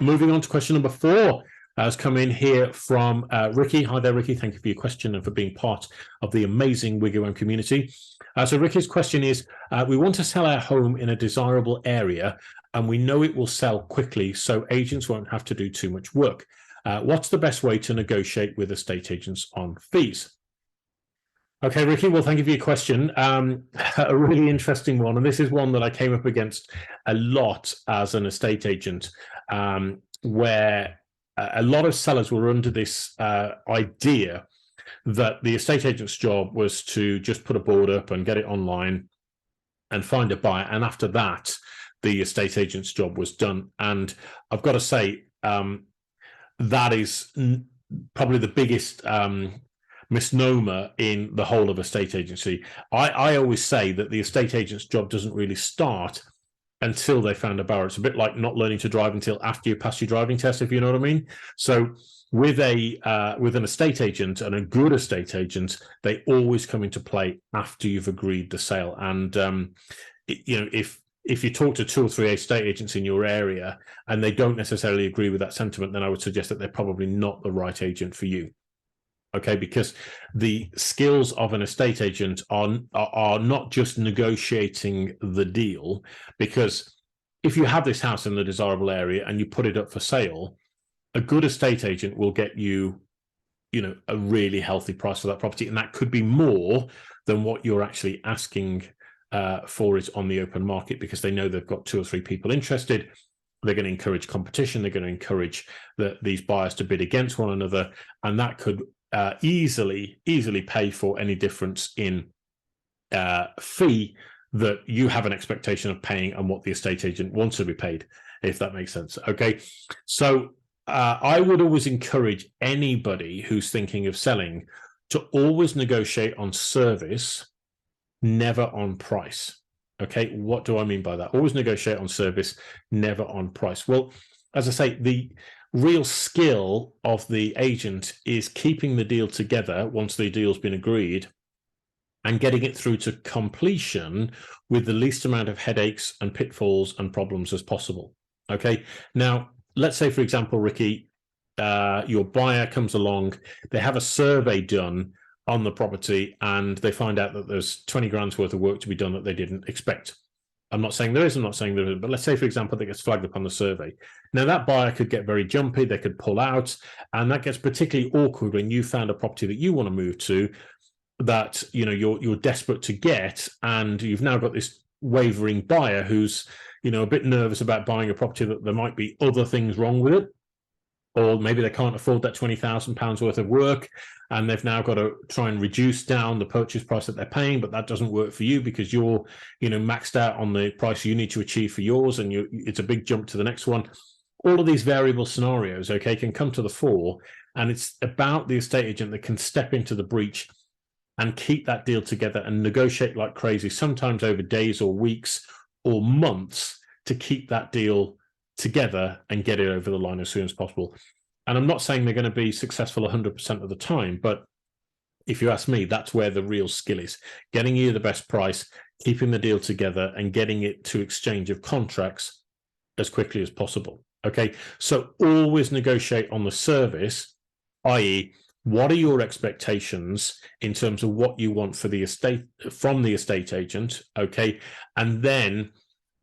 moving on to question number 4 has come in here from Ricky. Hi there, Ricky. Thank you for your question and for being part of the amazing WiggyWam community. So Ricky's question is, we want to sell our home in a desirable area and we know it will sell quickly so agents won't have to do too much work. What's the best way to negotiate with estate agents on fees? Okay, Ricky, well, thank you for your question. A really interesting one, and this is one that I came up against a lot as an estate agent, where a lot of sellers were under this idea that the estate agent's job was to just put a board up and get it online and find a buyer, and after that, the estate agent's job was done. And I've got to say, that is probably the biggest misnomer in the whole of estate agency. I always say that the estate agent's job doesn't really start until they found a buyer. It's a bit like not learning to drive until after you pass your driving test, if you know what I mean. So with an estate agent, and a good estate agent, they always come into play after you've agreed the sale. And you know, if you talk to 2 or 3 estate agents in your area and they don't necessarily agree with that sentiment, then I would suggest that they're probably not the right agent for you. Okay, because the skills of an estate agent are not just negotiating the deal, because if you have this house in the desirable area and you put it up for sale, a good estate agent will get you, you know, a really healthy price for that property, and that could be more than what you're actually asking for it on the open market, because they know they've got 2 or 3 people interested. They're going to encourage competition. They're going to encourage these buyers to bid against one another, and that could easily pay for any difference in fee that you have an expectation of paying and what the estate agent wants to be paid, if that makes sense. Okay, so I would always encourage anybody who's thinking of selling to always negotiate on service, never on price. Okay, what do I mean by that? Always negotiate on service, never on price. Well, as I say, the real skill of the agent is keeping the deal together once the deal's been agreed and getting it through to completion with the least amount of headaches and pitfalls and problems as possible. Okay, now let's say, for example, Ricky, your buyer comes along, they have a survey done on the property and they find out that there's 20 grand's worth of work to be done that they didn't expect. I'm not saying there is, I'm not saying there isn't, but let's say, for example, that gets flagged up on the survey. Now, that buyer could get very jumpy, they could pull out, and that gets particularly awkward when you found a property that you want to move to that, you know, you're desperate to get, and you've now got this wavering buyer who's, you know, a bit nervous about buying a property that there might be other things wrong with it, or maybe they can't afford that £20,000 worth of work, and they've now got to try and reduce down the purchase price that they're paying, but that doesn't work for you because you're, you know, maxed out on the price you need to achieve for yours, and it's a big jump to the next one. All of these variable scenarios, okay, can come to the fore, and it's about the estate agent that can step into the breach and keep that deal together and negotiate like crazy, sometimes over days or weeks or months, to keep that deal together and get it over the line as soon as possible. And I'm not saying they're going to be successful 100% of the time, but if you ask me, that's where the real skill is: getting you the best price, keeping the deal together, and getting it to exchange of contracts as quickly as possible. Okay, so always negotiate on the service, i.e., what are your expectations in terms of what you want for the estate from the estate agent, okay, and then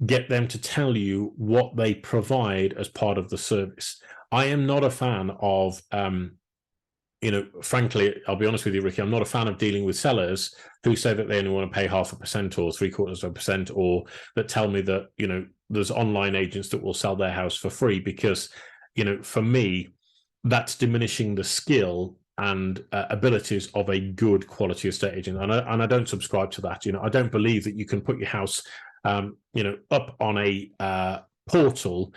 get them to tell you what they provide as part of the service. I am not a fan of, you know, frankly, I'll be honest with you, Ricky, I'm not a fan of dealing with sellers who say that they only want to pay 0.5% or 0.75%, or that tell me that, you know, there's online agents that will sell their house for free, because, you know, for me, that's diminishing the skill and abilities of a good quality estate agent. And I don't subscribe to that. You know, I don't believe that you can put your house, you know, up on a portal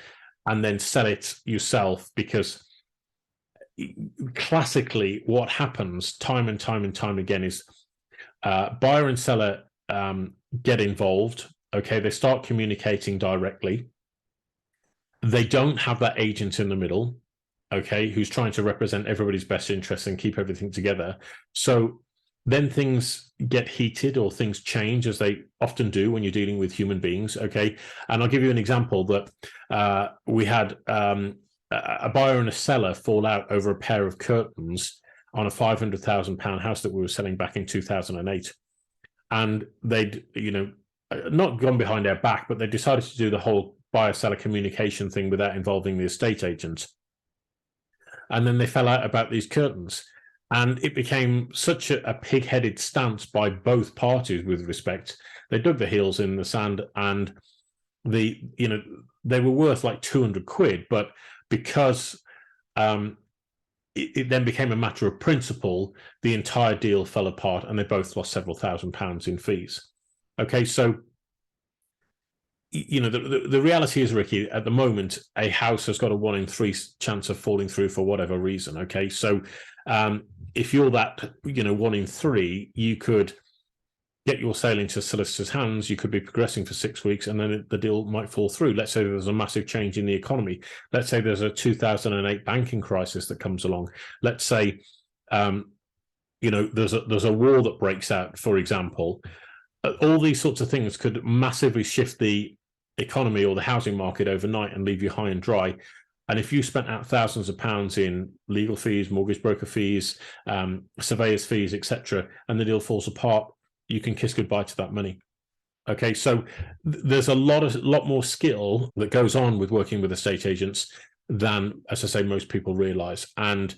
and then sell it yourself, because classically what happens time and time again is buyer and seller get involved. Okay, they start communicating directly. They don't have that agent in the middle, okay, who's trying to represent everybody's best interests and keep everything together. So then things get heated, or things change, as they often do when you're dealing with human beings, okay? And I'll give you an example that we had a buyer and a seller fall out over a pair of curtains on a £500,000 house that we were selling back in 2008. And they'd, not gone behind our back, but they decided to do the whole buyer-seller communication thing without involving the estate agent. And then they fell out about these curtains. And it became such a pig-headed stance by both parties with respect. They dug their heels in the sand, and they were worth like 200 quid, but because it then became a matter of principle, the entire deal fell apart and they both lost several £1,000s in fees. Okay, so the reality is, Ricky, at the moment, a house has got a 1 in 3 chance of falling through for whatever reason. Okay, so if you're that 1 in 3, you could get your sale into solicitor's hands, you could be progressing for 6 weeks, and then the deal might fall through. Let's say there's a massive change in the economy. Let's say there's a 2008 banking crisis that comes along. Let's say there's a war that breaks out, for example. All these sorts of things could massively shift the economy or the housing market overnight and leave you high and dry. And if you spent out thousands of pounds in legal fees, mortgage broker fees, surveyors fees, etc., and the deal falls apart, you can kiss goodbye to that money. Okay, so there's a lot more skill that goes on with working with estate agents than, as I say, most people realize. And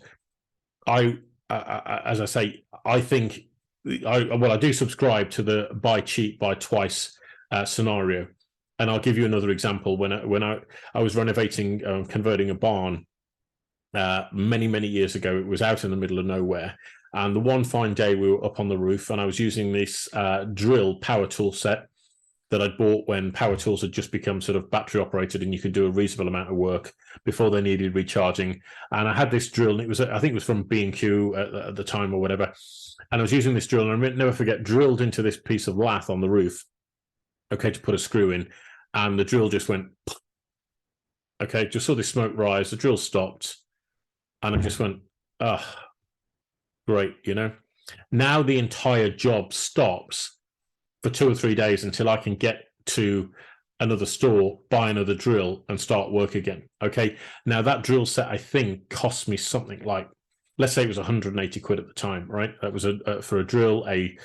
I think I do subscribe to the buy cheap, buy twice scenario. And I'll give you another example. When I was renovating, converting a barn many years ago, it was out in the middle of nowhere. And the one fine day we were up on the roof, and I was using this drill power tool set that I'd bought when power tools had just become sort of battery operated and you could do a reasonable amount of work before they needed recharging. And I had this drill, and I think it was from B&Q at the time or whatever. And I was using this drill, and I'll never forget, drilled into this piece of lath on the roof, okay, to put a screw in. And the drill just went, okay, just saw this smoke rise, the drill stopped, and I just went, great, Now the entire job stops for 2 or 3 days until I can get to another store, buy another drill, and start work again. Okay, now that drill set, I think, cost me something like, let's say it was 180 quid at the time, right? That was for a drill, a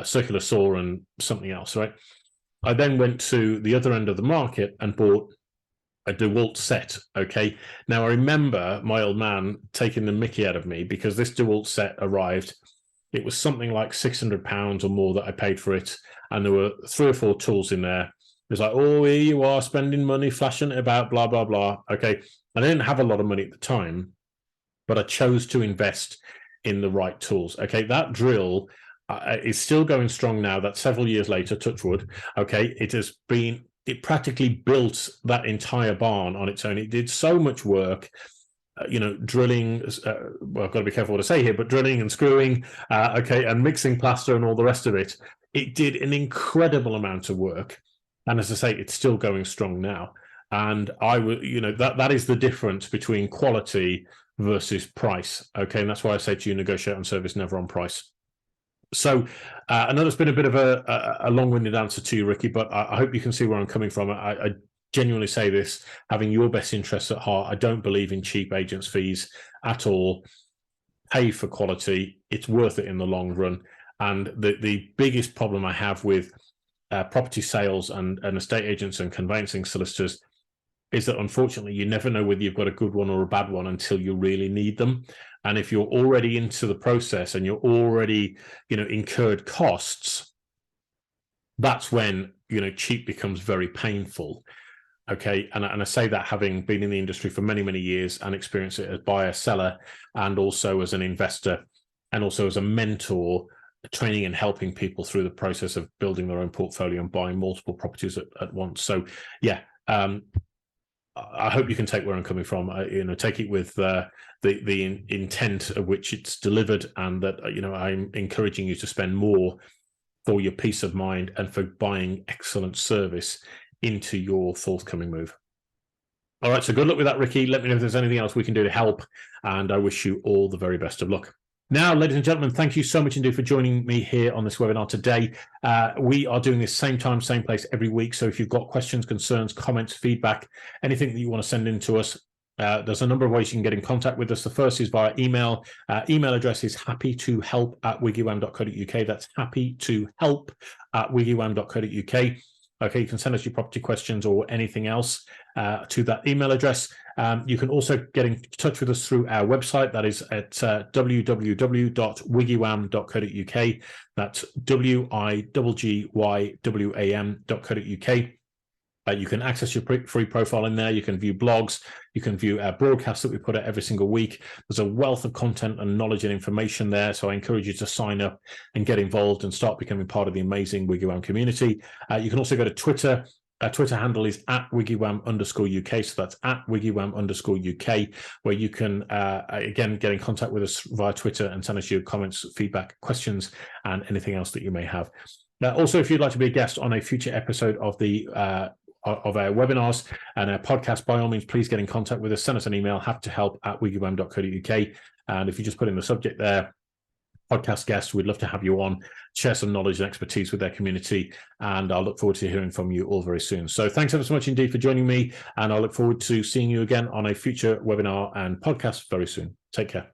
circular saw, and something else, right? I then went to the other end of the market and bought a DeWalt set. Okay, now I remember my old man taking the mickey out of me because this DeWalt set arrived. It was something like £600 or more that I paid for it, and there were 3 or 4 tools in there. It was like, oh, here you are spending money, flashing it about, blah blah blah. Okay, I didn't have a lot of money at the time, but I chose to invest in the right tools. Okay, that drill is still going strong now. That's several years later, touch wood. Okay, it practically built that entire barn on its own. It did so much work, drilling, well, I've got to be careful what I say here, but drilling and screwing, okay, and mixing plaster and all the rest of it. It did an incredible amount of work. And as I say, it's still going strong now. And I would, that is the difference between quality versus price. Okay, and that's why I say to you, negotiate on service, never on price. So I know that's been a bit of a long-winded answer to you, Ricky, but I hope you can see where I'm coming from. I genuinely say this, having your best interests at heart. I don't believe in cheap agents' fees at all. Pay for quality. It's worth it in the long run. And the biggest problem I have with property sales and estate agents and conveyancing solicitors is that, unfortunately, you never know whether you've got a good one or a bad one until you really need them. And if you're already into the process and you're already, incurred costs, that's when, cheap becomes very painful. Okay. And I say that having been in the industry for many years and experienced it as buyer, seller, and also as an investor, and also as a mentor, training and helping people through the process of building their own portfolio and buying multiple properties at once. So, yeah, I hope you can take where I'm coming from. Take it with the intent of which it's delivered, and that I'm encouraging you to spend more for your peace of mind and for buying excellent service into your forthcoming move. All right, so good luck with that, Ricky. Let me know if there's anything else we can do to help, and I wish you all the very best of luck. Now, ladies and gentlemen, thank you so much indeed for joining me here on this webinar today. We are doing this same time, same place every week. So if you've got questions, concerns, comments, feedback, anything that you want to send in to us, There's a number of ways you can get in contact with us. The first is via email. Email address is happytohelp@wiggywam.co.uk. That's happytohelp@wiggywam.co.uk. Okay, you can send us your property questions or anything else to that email address. You can also get in touch with us through our website. That is at www.wiggywam.co.uk. That's WIGGYWAM.co.uk. You can access your free profile in there. You can view blogs. You can view our broadcasts that we put out every single week. There's a wealth of content and knowledge and information there. So I encourage you to sign up and get involved and start becoming part of the amazing WiggyWam community. You can also go to Twitter. Our Twitter handle is @WiggyWam_UK. So that's @WiggyWam_UK, where you can, again, get in contact with us via Twitter and send us your comments, feedback, questions, and anything else that you may have. Also, if you'd like to be a guest on a future episode of our webinars and our podcast, by all means, please get in contact with us. Send us an email, happytohelp@wiggywam.co.uk. And if you just put in the subject there, podcast guest, we'd love to have you on, share some knowledge and expertise with their community. And I'll look forward to hearing from you all very soon. So thanks ever so much indeed for joining me. And I look forward to seeing you again on a future webinar and podcast very soon. Take care.